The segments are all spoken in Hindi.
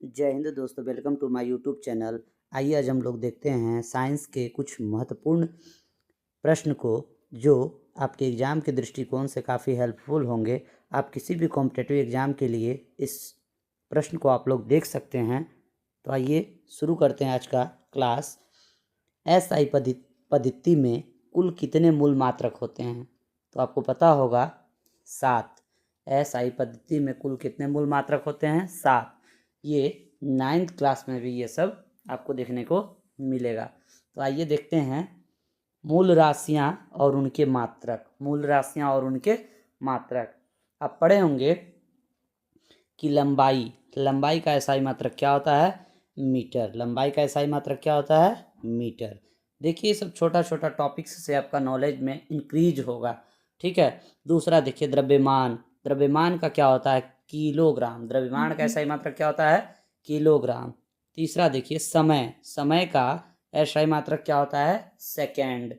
जय हिंद दोस्तों, welcome to my YouTube channel. आइए आज हम लोग देखते हैं साइंस के कुछ महत्वपूर्ण प्रश्न को जो आपके एग्ज़ाम के दृष्टिकोण से काफ़ी हेल्पफुल होंगे। आप किसी भी कॉम्पिटिटिव एग्ज़ाम के लिए इस प्रश्न को आप लोग देख सकते हैं। तो आइए शुरू करते हैं आज का क्लास। एसआई पद्धति में कुल कितने मूल मात्रक होते हैं? तो आपको पता होगा 7। एसआई पद्धति में कुल कितने मूल मात्रक होते हैं? 7। ये 9th क्लास में भी ये सब आपको देखने को मिलेगा। तो आइए देखते हैं मूल राशियां और उनके मात्रक। मूल राशियां और उनके मात्रक आप पढ़े होंगे कि लंबाई का एसआई मात्रक क्या होता है? मीटर। लंबाई का एसआई मात्रक क्या होता है? मीटर। देखिए सब छोटा छोटा टॉपिक्स से आपका नॉलेज में इंक्रीज होगा, ठीक है। दूसरा देखिए द्रव्यमान का क्या होता है? किलोग्राम। द्रव्यमान का एसआई मात्रक क्या होता है? किलोग्राम। तीसरा देखिए समय का एसआई मात्रक क्या होता है? सेकेंड,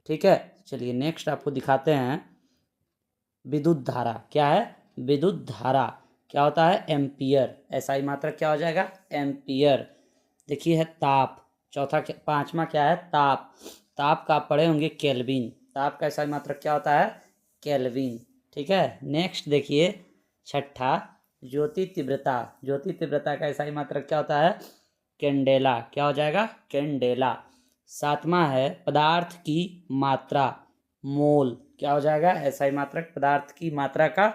ठीक है। चलिए नेक्स्ट आपको दिखाते हैं विद्युत धारा। क्या है? विद्युत धारा क्या होता है? एम्पियर। एसआई मात्रक क्या हो जाएगा? एम्पियर। देखिए है ताप। पांचवा क्या है? ताप का आप पढ़े होंगे केल्विन। ताप का एसआई मात्रक क्या होता है? केल्विन, ठीक है। नेक्स्ट देखिए छठा ज्योति तीव्रता का एसआई मात्रक क्या होता है? कैंडेला। क्या हो जाएगा? कैंडेला। सातवां है पदार्थ की मात्रा, मोल। क्या हो जाएगा? एसआई मात्रक पदार्थ की मात्रा का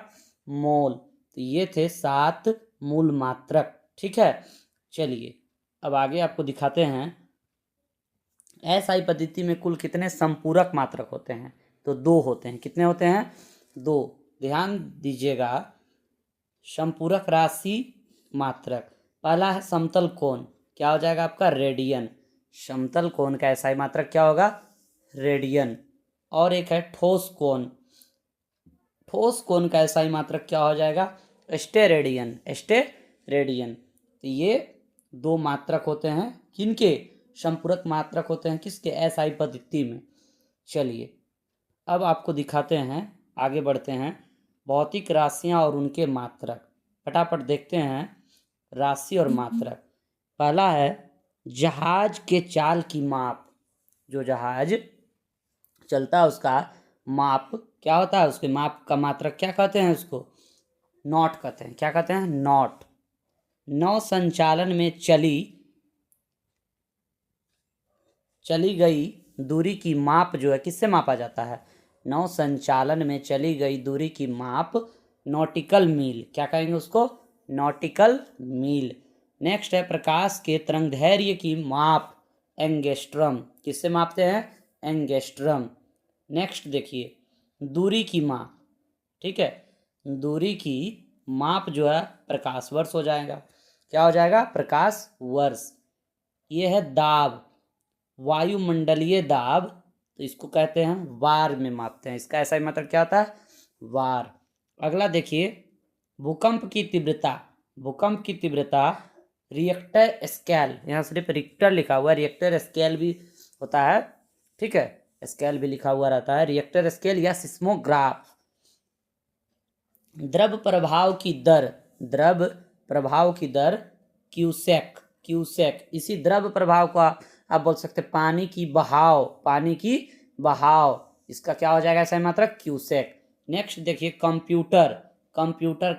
मोल। तो ये थे 7 मूल मात्रक, ठीक है। चलिए अब आगे आपको दिखाते हैं एसआई पद्धति में कुल कितने संपूरक मात्रक होते हैं? तो 2 होते हैं। कितने होते हैं? 2। ध्यान दीजिएगा। संपूरक राशि मात्रक पहला है समतल कोण। क्या हो जाएगा आपका? रेडियन। समतल कोण का एसआई मात्रक क्या होगा? रेडियन। और एक है ठोस कोण का एसआई मात्रक क्या हो जाएगा? स्टेरेडियन। तो ये 2 मात्रक होते हैं। किनके? संपूरक मात्रक होते हैं किसके? एसआई पद्धति में। चलिए अब आपको दिखाते हैं, आगे बढ़ते हैं भौतिक राशियां और उनके मात्रक। फटाफट देखते हैं राशि और मात्रक। पहला है जहाज के चाल की माप। जो जहाज चलता है उसका माप क्या होता है? उसके माप का मात्रक क्या कहते हैं? उसको नॉट कहते हैं। क्या कहते हैं? नॉट। नौ संचालन में चली गई दूरी की माप जो है किससे मापा जाता है? नौ संचालन में चली गई दूरी की माप नॉटिकल मील। क्या कहेंगे उसको? नॉटिकल मील। नेक्स्ट है प्रकाश के तरंगदैर्घ्य की माप एंगस्ट्रम। किससे मापते हैं? एंगस्ट्रम। नेक्स्ट देखिए दूरी की माप, ठीक है। दूरी की माप जो है प्रकाश वर्ष हो जाएगा। क्या हो जाएगा? प्रकाश वर्ष। ये है दाब, वायुमंडलीय दाब। तो इसको कहते हैं वार में मापते हैं। इसका ऐसा ही मतलब क्या होता है? वार। अगला देखिए भूकंप की तीव्रता रिएक्टर स्केल। यहाँ सिर्फ रिक्टर लिखा हुआ है, रिएक्टर स्केल भी होता है, ठीक है। स्केल भी लिखा हुआ रहता है, रिएक्टर स्केल या सिस्मोग्राफ। द्रव प्रभाव की दर क्यूसेक। इसी द्रव प्रभाव को आप बोल सकते हैं पानी की बहाव। इसका क्या हो जाएगा ऐसा मात्रक? क्यूसेक। नेक्स्ट देखिए कंप्यूटर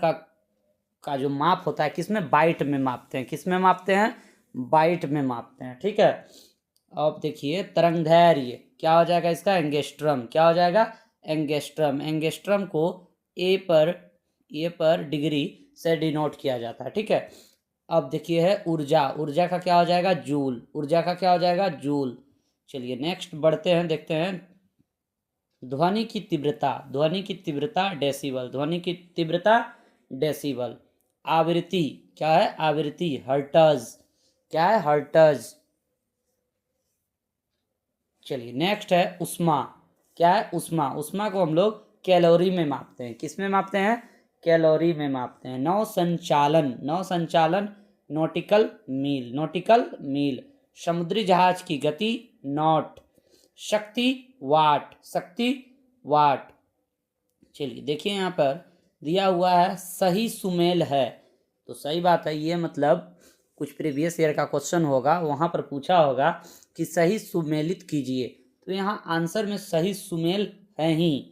का जो माप होता है किसमें? बाइट में मापते हैं। किस में मापते हैं? बाइट में मापते हैं, ठीक है। अब देखिए तरंगदैर्घ्य क्या हो जाएगा इसका? एंगस्ट्रम। क्या हो जाएगा? एंगस्ट्रम को ए पर डिग्री से डिनोट किया जाता है, ठीक है। अब देखिए है ऊर्जा का क्या हो जाएगा? जूल। चलिए नेक्स्ट बढ़ते हैं, देखते हैं ध्वनि की तीव्रता डेसिबल। आवृत्ति क्या है? हर्ट्ज। क्या है? हर्ट्ज। चलिए नेक्स्ट है उष्मा। क्या है? उष्मा को हम लोग कैलोरी में मापते हैं। किस में मापते हैं? कैलोरी में मापते हैं। नौ संचालन नॉटिकल मील। समुद्री जहाज की गति नॉट। शक्ति वाट। चलिए देखिए यहाँ पर दिया हुआ है सही सुमेल है। तो सही बात है, ये मतलब कुछ प्रीवियस ईयर का क्वेश्चन होगा, वहाँ पर पूछा होगा कि सही सुमेलित कीजिए, तो यहाँ आंसर में सही सुमेल है ही।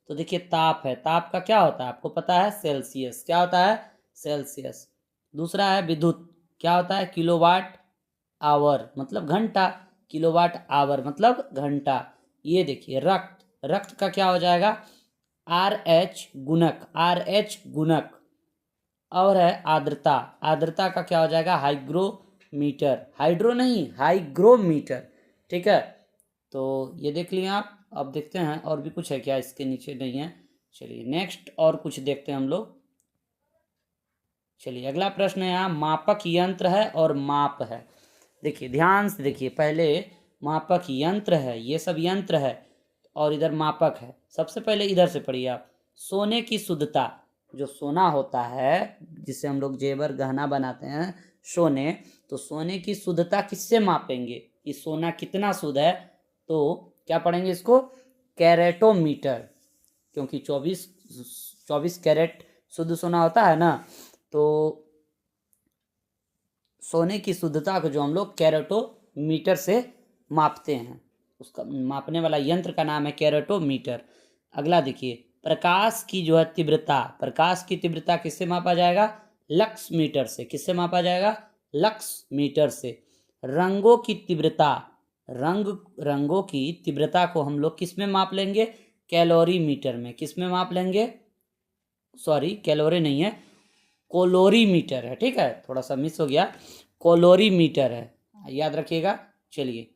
तो देखिए ताप है, ताप का क्या होता है आपको पता है, सेल्सियस। क्या होता है, सेल्सियस। दूसरा है विद्युत, क्या होता है, किलोवाट आवर मतलब घंटा, किलोवाट आवर मतलब घंटा। ये देखिए रक्त, रक्त का क्या हो जाएगा, RH गुणक, RH गुणक। और है आर्द्रता, आर्द्रता का क्या हो जाएगा, हाइग्रोमीटर, हाइड्रो नहीं हाइग्रोमीटर। ठीक है, तो ये देख लिया आप। अब देखते हैं और भी कुछ है क्या, इसके नीचे नहीं है। चलिए नेक्स्ट और कुछ देखते हैं हम लोग। चलिए अगला प्रश्न है, यहाँ मापक यंत्र है और माप है। देखिए ध्यान से देखिए, पहले मापक यंत्र है, ये सब यंत्र है, और इधर मापक है। सबसे पहले इधर से पढ़िए आप, सोने की शुद्धता, जो सोना होता है जिससे हम लोग जेवर गहना बनाते हैं सोने, तो सोने की शुद्धता किससे मापेंगे कि सोना कितना शुद्ध है, तो क्या पढ़ेंगे इसको, कैरेटोमीटर, क्योंकि 24 कैरेट शुद्ध सोना होता है ना, तो सोने की शुद्धता को जो हम लोग कैरेटोमीटर से मापते हैं, उसका मापने वाला यंत्र का नाम है कैरेटोमीटर। अगला देखिए, प्रकाश की जो है तीव्रता, प्रकाश की तीव्रता किससे मापा जाएगा, लक्स मीटर से। किससे मापा जाएगा, लक्स मीटर से। रंगों की तीव्रता, रंगों की तीव्रता को हम लोग किस में माप लेंगे, कैलोरी मीटर में। किस में माप लेंगे, सॉरी कैलोरी नहीं है, कोलोरीमीटर है। ठीक है, थोड़ा सा मिस हो गया, कोलोरीमीटर है, याद रखिएगा। चलिए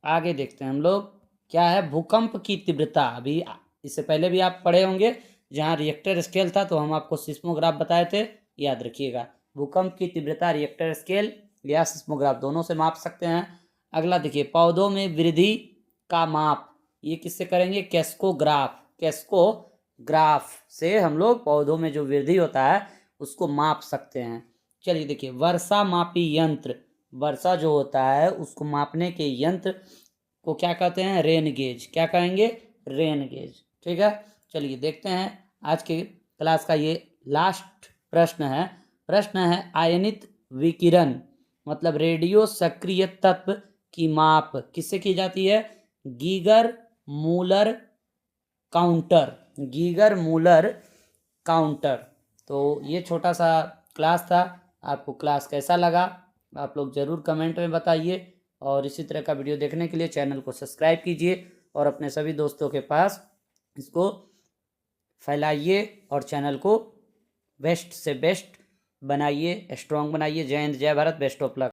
आगे देखते हैं हम लोग, क्या है, भूकंप की तीव्रता। अभी इससे पहले भी आप पढ़े होंगे, जहाँ रिएक्टर स्केल था तो हम आपको सिस्मोग्राफ बताए थे, याद रखिएगा। भूकंप की तीव्रता रिएक्टर स्केल या सिस्मोग्राफ दोनों से माप सकते हैं। अगला देखिए, पौधों में वृद्धि का माप, ये किससे करेंगे, कैस्कोग्राफ, कैस्कोग्राफ से हम लोग पौधों में जो वृद्धि होता है उसको माप सकते हैं। चलिए देखिए, वर्षा मापी यंत्र, वर्षा जो होता है उसको मापने के यंत्र को क्या कहते हैं, रेन गेज। क्या कहेंगे, रेन गेज। ठीक है, चलिए देखते हैं आज के क्लास का ये लास्ट प्रश्न है। प्रश्न है, आयनित विकिरण मतलब रेडियो सक्रिय तत्व की माप किससे की जाती है, Geiger Muller counter, Geiger Muller counter. तो ये छोटा सा क्लास था, आपको क्लास कैसा लगा आप लोग ज़रूर कमेंट में बताइए, और इसी तरह का वीडियो देखने के लिए चैनल को सब्सक्राइब कीजिए और अपने सभी दोस्तों के पास इसको फैलाइए और चैनल को बेस्ट से बेस्ट बनाइए, स्ट्रॉन्ग बनाइए। जय हिंद, जय भारत, बेस्ट ऑफ लक।